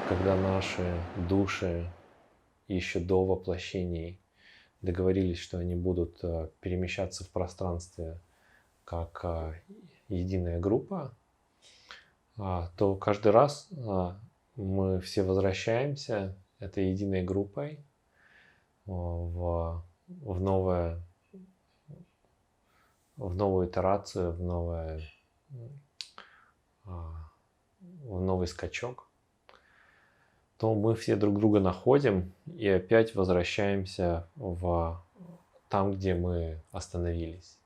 когда наши души еще до воплощений договорились, что они будут перемещаться в пространстве как единая группа, то каждый раз мы все возвращаемся этой единой группой в новую итерацию, в новый скачок, то мы все друг друга находим и опять возвращаемся там, где мы остановились.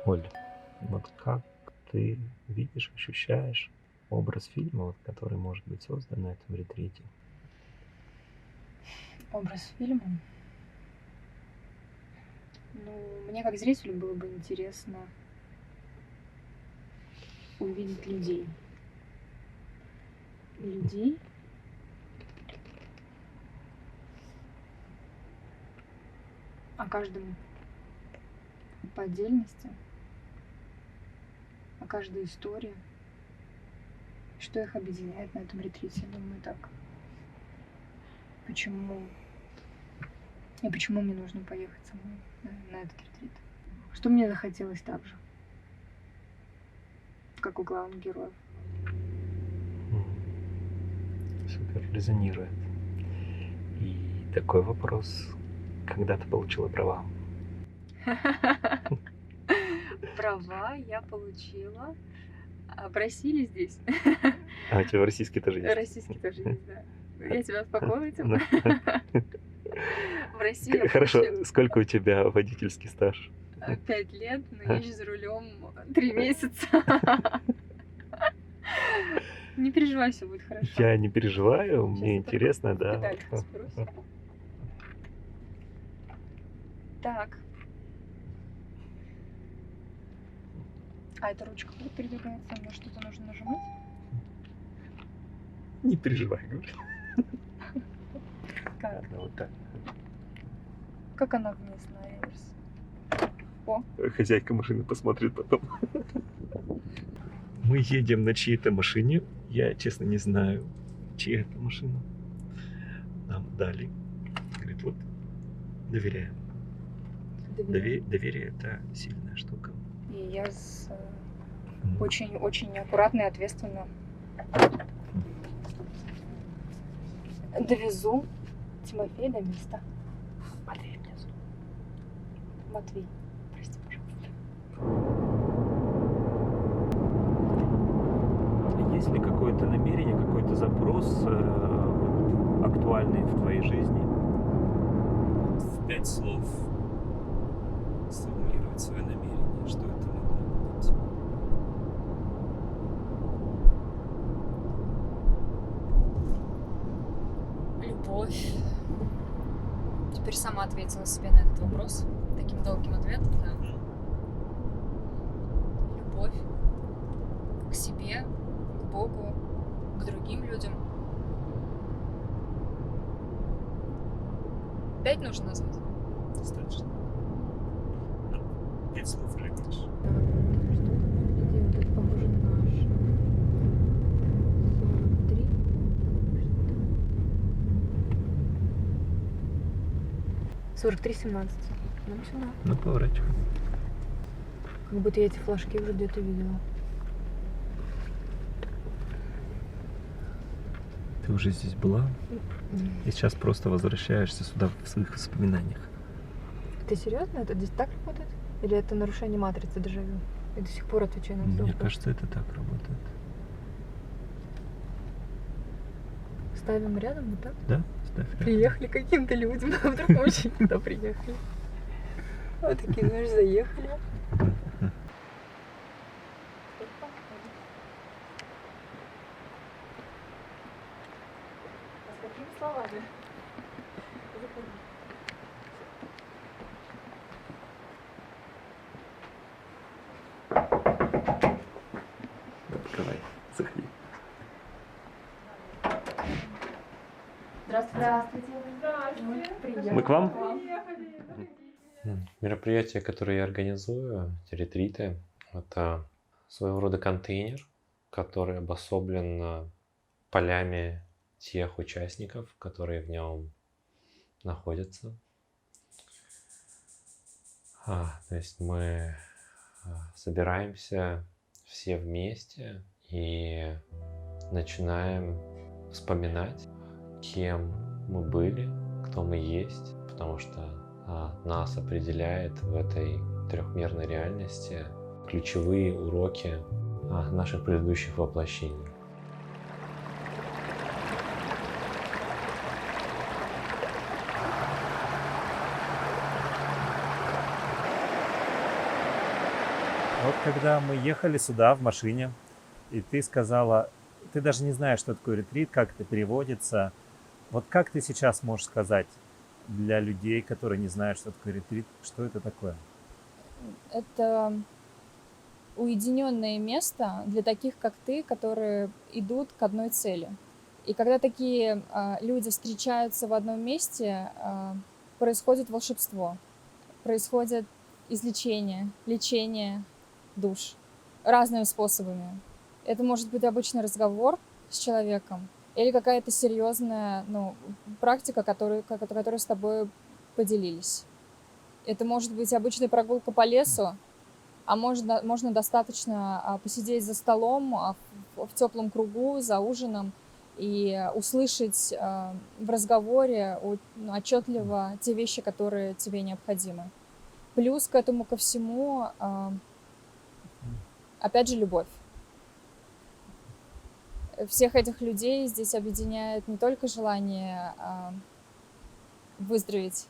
Оль, вот как ты видишь, ощущаешь образ фильма, вот, который может быть создан на этом ретрите? Образ фильма? Мне как зрителю было бы интересно увидеть людей. О каждом по отдельности, о каждой истории, что их объединяет на этом ретрите, думаю, так. Почему мне нужно поехать самой на этот ретрит? Что мне захотелось так же, как у главных героев. Супер, резонирует. И такой вопрос. Когда ты получила права? Права я получила в России здесь. А у тебя российский тоже есть? Российский тоже есть, да. Я тебя успокоила этим. В России я Хорошо, получила сколько у тебя водительский стаж? 5 лет, но езжу за рулем 3 месяца. Не переживай, все будет хорошо. Я не переживаю, Сейчас мне я интересно, только в да. педалях разберусь. Так. А эта ручка будет передвигаться? На что-то нужно нажимать? Не переживай, говорю. Как? Ладно, вот так. Как она вниз на реверс? О, Хозяйка машины посмотрит потом. Мы едем на чьей-то машине. Я, честно, не знаю, чья это машина. Нам дали. Говорит, вот, доверяем. Доверие – это сильная штука. и я очень аккуратно и ответственно довезу Тимофея до места. Матвей внизу. Матвей, прости, пожалуйста. Есть ли какое-то намерение, какой-то запрос актуальный в твоей жизни? В 5 слов сформулировать свое намерение, что это могло быть? Любовь. Теперь сама ответила себе на этот вопрос таким долгим ответом, да. Любовь к себе, к Богу, к другим людям. 5 нужно назвать? Достаточно. 5 слов глядишь. Что вот это похоже на наш 43. 43-17. Ну, сюда. Ну, поворачивай. Как будто я эти флажки уже где-то видела. Ты уже здесь была? И сейчас просто возвращаешься сюда в своих воспоминаниях. Ты серьезно? Это здесь так работает? Или это нарушение матрицы дежавю? Я до сих пор отвечаю на этот Мне вопрос. кажется, это так работает. Ставим рядом, вот так? Да? Ставь рядом. Приехали каким-то людям, а вдруг мы очень туда приехали. Вот такие, знаешь, заехали. А с какими словами? Заходи. Мы к вам? Мероприятия, которые я организую, эти ретриты, это своего рода контейнер, который обособлен полями тех участников, которые в нем находятся. То есть мы собираемся все вместе и начинаем вспоминать, кем мы были, кто мы есть, потому что нас определяет в этой трехмерной реальности ключевые уроки наших предыдущих воплощений. Вот когда мы ехали сюда в машине, и ты сказала, ты даже не знаешь, что такое ретрит, как это переводится. Вот как ты сейчас можешь сказать для людей, которые не знают, что такое ретрит, что это такое? Это уединенное место для таких, как ты, которые идут к одной цели. И когда такие люди встречаются в одном месте, происходит волшебство, происходит излечение, лечение душ разными способами. Это может быть обычный разговор с человеком или какая-то серьезная практика, которую с тобой поделились. Это может быть обычная прогулка по лесу, а можно достаточно посидеть за столом в теплом кругу, за ужином и услышать в разговоре отчетливо те вещи, которые тебе необходимы. Плюс к этому ко всему, опять же, любовь. Всех этих людей здесь объединяет не только желание выздороветь,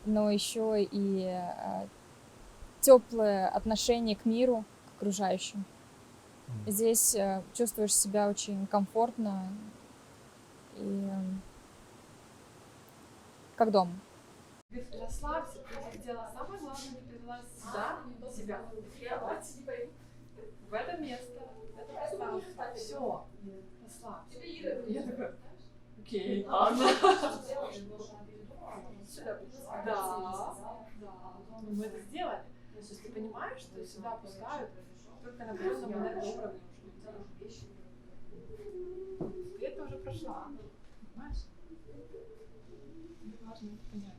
но еще и теплое отношение к миру, к окружающим. Здесь чувствуешь себя очень комфортно и как дома. Расслабься, ты сделала самое главное, ты привела себя в это место, в это пространство. Все, расслабься. Я такая, окей, ладно. Да, но мы это сделали. То есть ты понимаешь, что сюда пускают только на определенном энергоуровне уже. Ты это уже прошла, понимаешь? Это важно понять.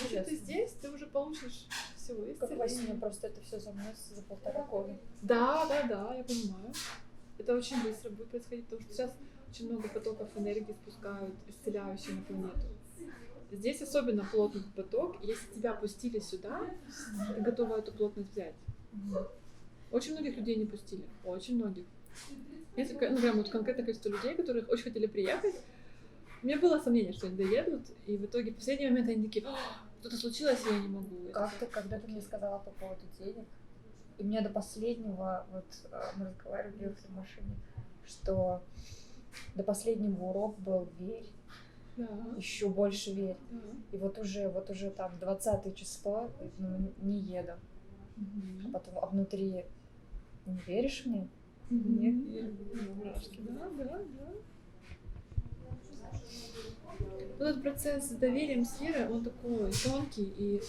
Если ты здесь, ты уже получишь все Как во сне, исцеление. просто это все за мной за 1,5 года. Да, я понимаю. Это очень быстро будет происходить, потому что сейчас очень много потоков энергии спускают, исцеляющие на планету. Здесь особенно плотный поток, и если тебя пустили сюда, ты готова эту плотность взять. Очень многих людей не пустили, очень многих. Несколько, прям вот конкретное количество людей, которые очень хотели приехать. У меня было сомнение, что они доедут, и в итоге в последний момент они такие, что-то случилось, и я не могу. Как-то, когда ты мне сказала по поводу денег, и мне до последнего, мы разговаривали в машине, что до последнего урок был верь, Да. еще больше верь. Да. И вот уже там 20 число, не еду. А потом, внутри, не веришь мне? Нет, мурашки, да. Вот этот процесс с доверием, с верой, он такой тонкий, и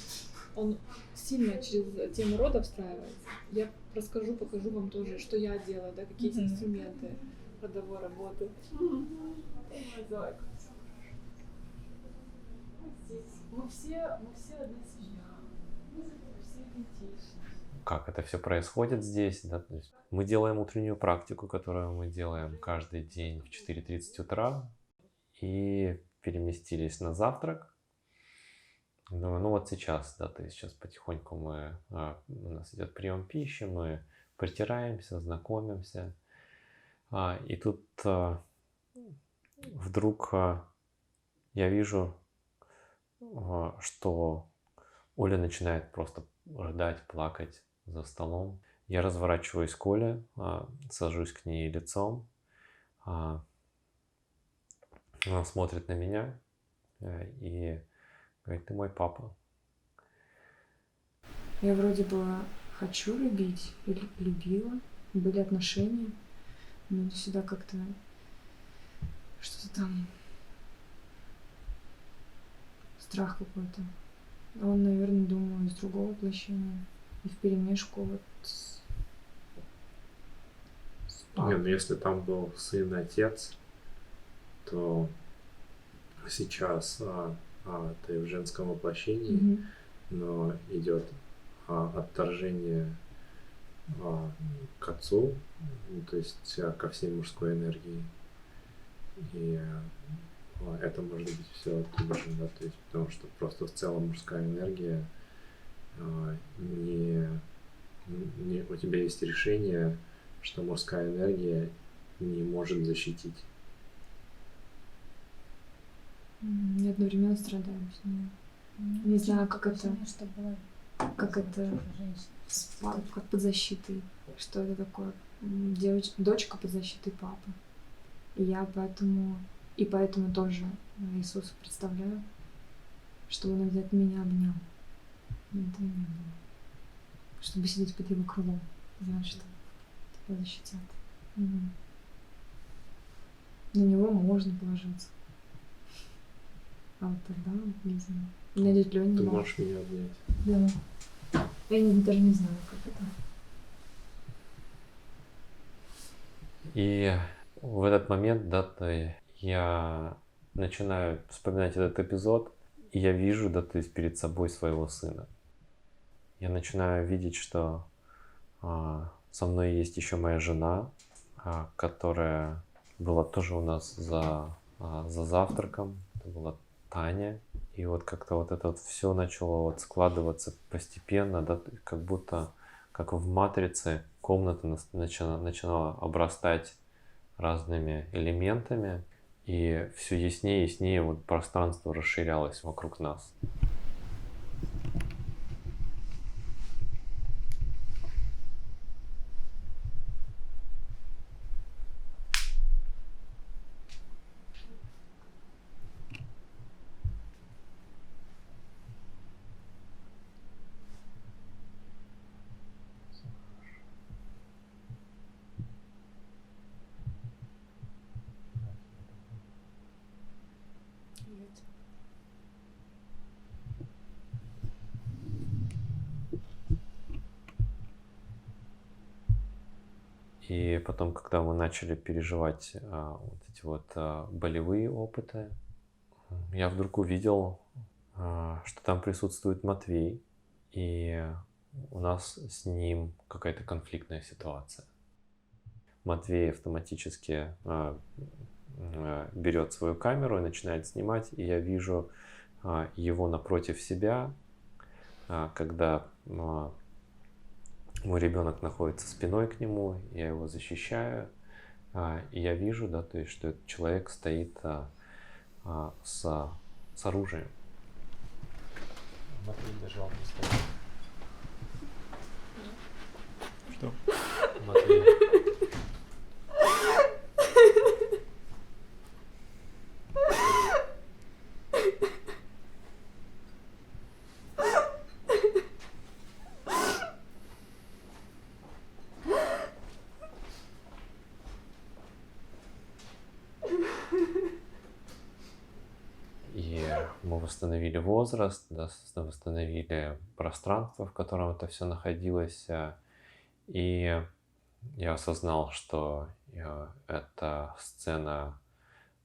он сильно через тему рода встраивается. Я расскажу, покажу вам тоже, что я делаю, да, какие есть инструменты родовой работы. Мы все одна семья, мы все идентичны. Как это все происходит здесь? Да? То есть мы делаем утреннюю практику, которую мы делаем каждый день в 4:30 утра, и переместились на завтрак. Думаю, вот сейчас, да, то есть сейчас потихоньку у нас идет прием пищи, мы притираемся, знакомимся, и тут вдруг я вижу, что Оля начинает просто рыдать, плакать за столом. Я разворачиваюсь к Оле, сажусь к ней лицом. Она смотрит на меня и говорит: ты мой папа. Я вроде бы хочу любить, или любила, были отношения, но сюда как-то что-то там, страх какой-то. Он, наверное, думаю, из другого воплощения. И вперемешку вот с Нет, ну если там был сын и отец, то сейчас ты в женском воплощении, Мгм. но идет отторжение к отцу, ну, то есть ко всей мужской энергии. И это может быть все оттуда же, да, то есть потому что просто в целом мужская энергия у тебя есть решение, что мужская энергия не может защитить. Я одновременно страдаю с ней. Не знаю, как это, как как под защитой, что это такое. Дочка под защитой папы. И я поэтому тоже Иисуса представляю, чтобы он обязательно меня обнял. Но это не было. Чтобы сидеть под его крылом. Знать, что тебя защитят. Мгм. На него можно положиться. А вот тогда, не знаю. У меня дядя Лёня Ты не можешь меня обнять. Да. Даже не знаю, как это. И в этот момент, да, я начинаю вспоминать этот эпизод, и я вижу, да, то есть перед собой своего сына. Я начинаю видеть, что со мной есть еще моя жена, которая была тоже у нас за завтраком. Это была Таня. И вот как-то вот это вот все начало вот складываться постепенно, да, как будто как в матрице комната начинала обрастать разными элементами, и все яснее и яснее вот пространство расширялось вокруг нас. И потом, когда мы начали переживать вот эти вот болевые опыты, я вдруг увидел, что там присутствует Матвей, и у нас с ним какая-то конфликтная ситуация. Матвей автоматически берет свою камеру и начинает снимать, и я вижу его напротив себя, когда мой ребенок находится спиной к нему, я его защищаю, и я вижу, да, то есть, что этот человек стоит с оружием. Матвей держал пистолет. Что? Матвей. И мы восстановили возраст, да, восстановили пространство, в котором это все находилось. И я осознал, что это сцена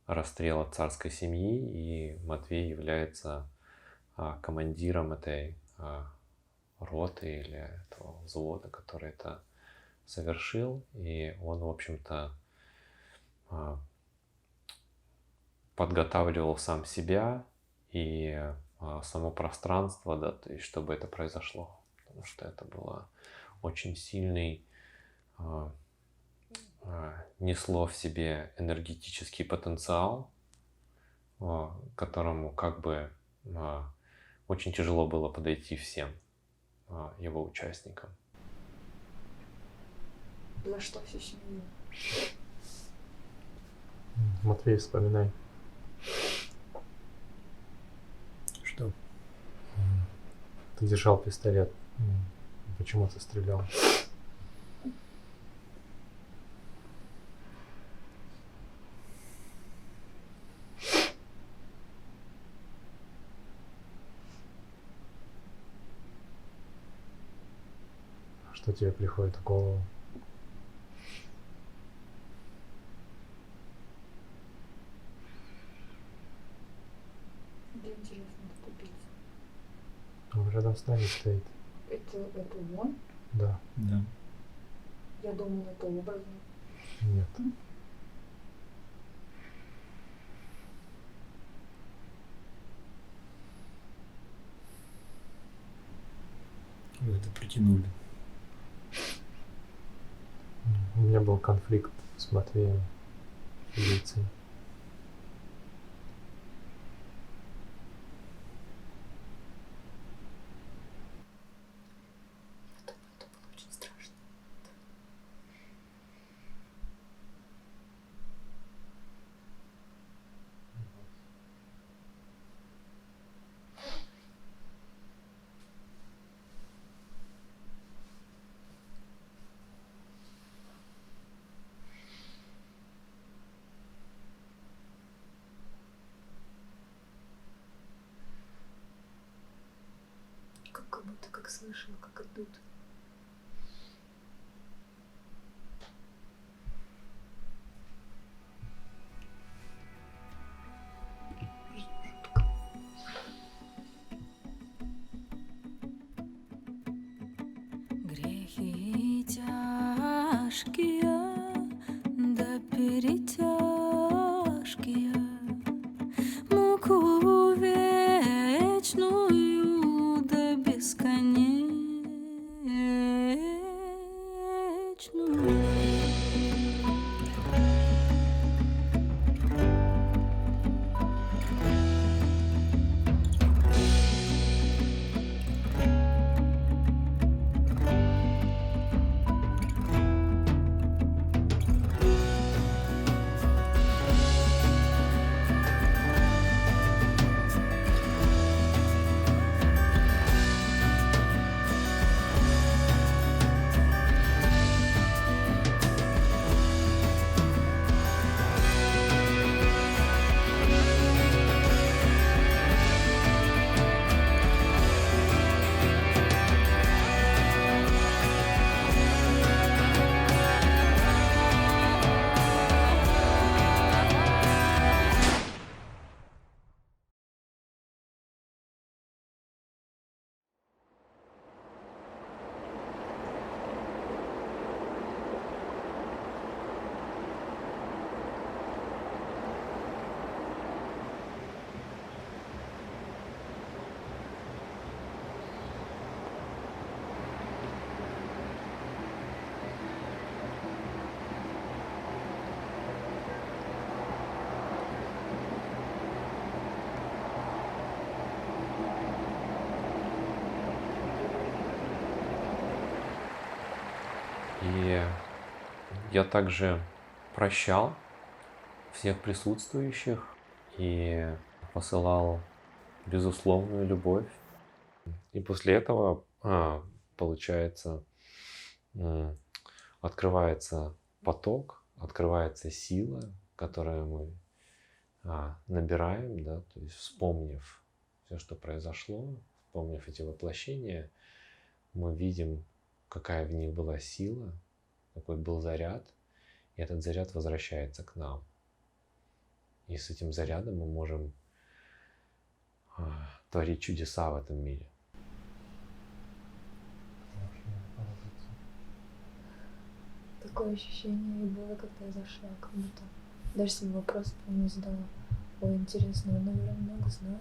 расстрела царской семьи, и Матвей является командиром этой роты или этого взвода, который это совершил. И он, в общем-то, подготавливал сам себя и само пространство, да, то есть чтобы это произошло. Потому что это было очень сильный, несло в себе энергетический потенциал, к которому как бы очень тяжело было подойти всем его участникам. На что всю семью? Матвей, вспоминай. Что? Ты держал пистолет. Почему ты стрелял? Что тебе приходит в голову? Где интересно купить? Он рядом с нами стоит. Это вон? Да. Да. Я думала, это образно. Нет. Вы это притянули. У меня был конфликт с Матвеем, убийцей. Это было очень страшно. Как будто как слышала, как идут. Грехи тяжкие, да перетяжкие, муку вечную, да бесконечную. И я также прощал всех присутствующих и посылал безусловную любовь. И после этого, получается, открывается поток, открывается сила, которую мы набираем, да, то есть вспомнив все, что произошло, вспомнив эти воплощения, мы видим, какая в них была сила, какой был заряд, и этот заряд возвращается к нам. И с этим зарядом мы можем творить чудеса в этом мире. Такое ощущение и было, когда я зашла, как будто даже себе вопрос, помню, задала. Ой, интересно, он, наверное, много знает.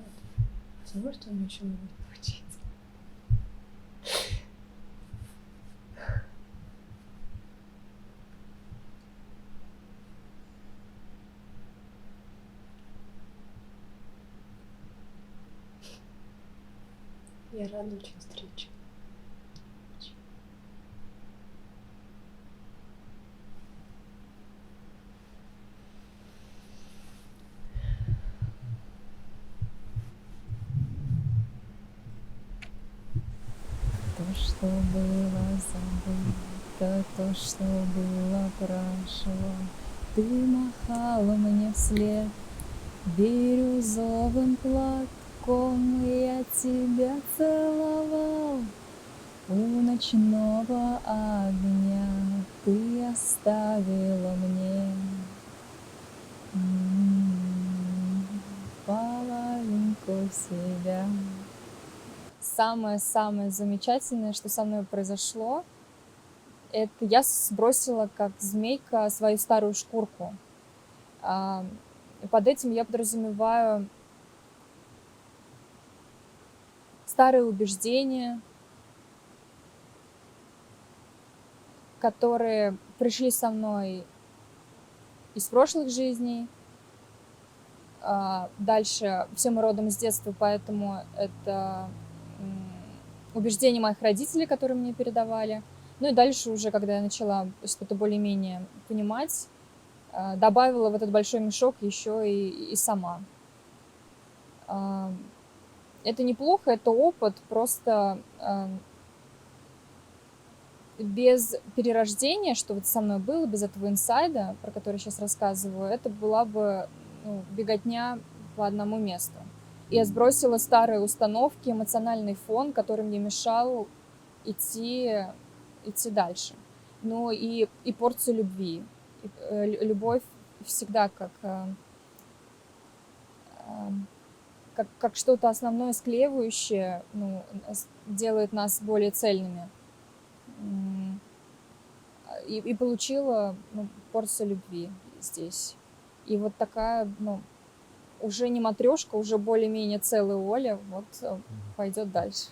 Сможет он мне чему-нибудь научить? Я рада очень встрече. То, что было забыто, то, что было прошло, ты махала мне вслед бирюзовым платком, и я тебя целовал, У ночного огня ты оставила мне половинку себя. Самое-самое замечательное, что со мной произошло, это я сбросила, как змейка, свою старую шкурку. И под этим я подразумеваю старые убеждения, которые пришли со мной из прошлых жизней. Дальше все мы родом с детства, поэтому это убеждения моих родителей, которые мне передавали. Ну и дальше уже, когда я начала что-то более-менее понимать, добавила в этот большой мешок еще и сама. Это неплохо, это опыт, просто без перерождения, что вот со мной было, без этого инсайда, про который я сейчас рассказываю, это была бы беготня по одному месту. И я сбросила старые установки, эмоциональный фон, который мне мешал идти дальше. Ну и порцию любви. Любовь всегда как что-то основное склеивающее, делает нас более цельными. И получила порцию любви здесь. И вот такая, уже не матрешка, уже более-менее целая Оля, вот пойдет дальше.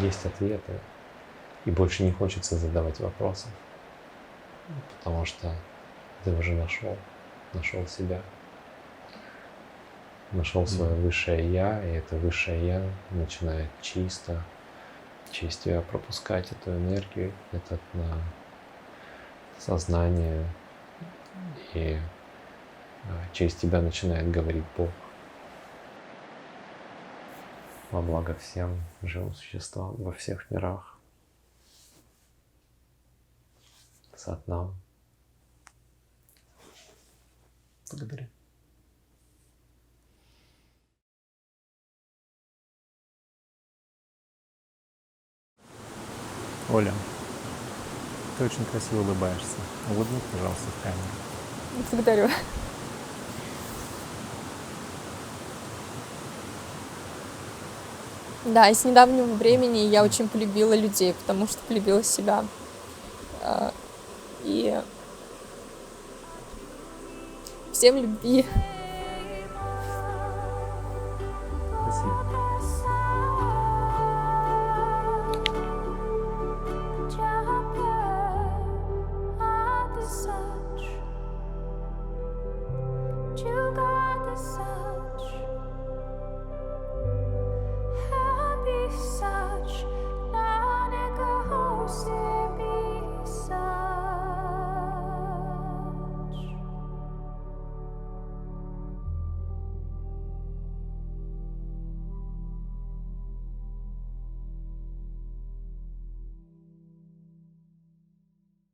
Есть ответы, и больше не хочется задавать вопросов, потому что ты уже нашел себя, нашел свое высшее я, и это высшее я начинает чисто через тебя пропускать эту энергию, это сознание, и через тебя начинает говорить Бог. Во благо всем живым существам во всех мирах. Сатнам. Благодарю. Оля, ты очень красиво улыбаешься. Улыбнись, пожалуйста, в камеру. Благодарю. Да, и с недавнего времени я очень полюбила людей, потому что полюбила себя. И всем любви.